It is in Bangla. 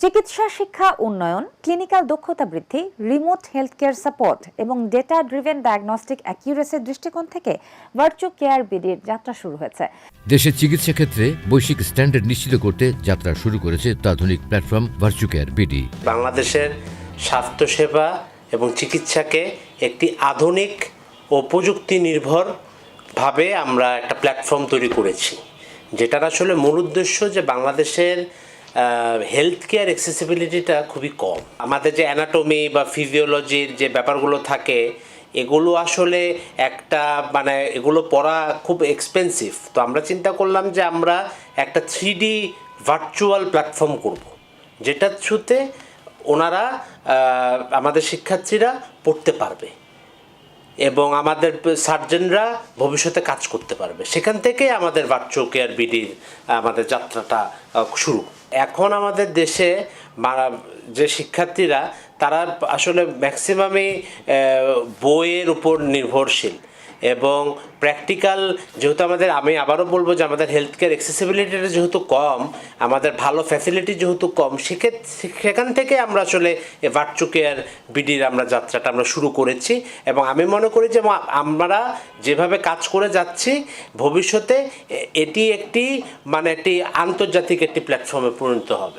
চিকিৎসা শিক্ষা উন্নয়ন, ক্লিনিক্যাল দক্ষতা বৃদ্ধি, রিমোট হেলথ কেয়ার সাপোর্ট এবং ডেটা ড্রিভেন ডায়াগনস্টিক অ্যাকিউরেসির দৃষ্টিকোণ থেকে ভার্চু কেয়ার বিডির যাত্রা শুরু হয়েছে। দেশের চিকিৎসা ক্ষেত্রে বৈশ্বিক স্ট্যান্ডার্ড নিশ্চিত করতে যাত্রা শুরু করেছে অত্যাধুনিক প্ল্যাটফর্ম ভার্চু কেয়ার বিডি। বাংলাদেশের স্বাস্থ্যসেবা এবং চিকিৎসাকে একটি আধুনিক ও প্রযুক্তি নির্ভরভাবে আমরা একটা প্ল্যাটফর্ম তৈরি করেছি, যেটার আসলে মূল উদ্দেশ্য যে বাংলাদেশের হেলথ কেয়ার অ্যাক্সেসিবিলিটিটা খুবই কম। আমাদের যে অ্যানাটমি বা ফিজিওলজির যে ব্যাপারগুলো থাকে এগুলো আসলে একটা এগুলো পড়া খুব এক্সপেন্সিভ। তো আমরা চিন্তা করলাম যে আমরা একটা 3D ভার্চুয়াল প্ল্যাটফর্ম করব, যেটার থ্রুতে ওনারা আমাদের শিক্ষার্থীরা পড়তে পারবে এবং আমাদের সার্জনরা ভবিষ্যতে কাজ করতে পারবে। সেখান থেকে আমাদের ভার্চু কেয়ার বিডির আমাদের যাত্রাটা শুরু। এখন আমাদের দেশে যে শিক্ষার্থীরা তারা আসলে ম্যাক্সিমামই বইয়ের উপর নির্ভরশীল এবং প্র্যাকটিক্যাল, যেহেতু আমি আবারও বলবো যে আমাদের হেলথ কেয়ার অ্যাক্সেসিবিলিটিটা যেহেতু কম, আমাদের ভালো ফ্যাসিলিটি যেহেতু কম, সেখান থেকে আমরা আসলে ভার্চু কেয়ার বিডির যাত্রাটা আমরা শুরু করেছি। এবং আমি মনে করি যে আমরা যেভাবে কাজ করে যাচ্ছি ভবিষ্যতে এটি একটি একটি আন্তর্জাতিক একটি প্ল্যাটফর্মে পরিণত হবে।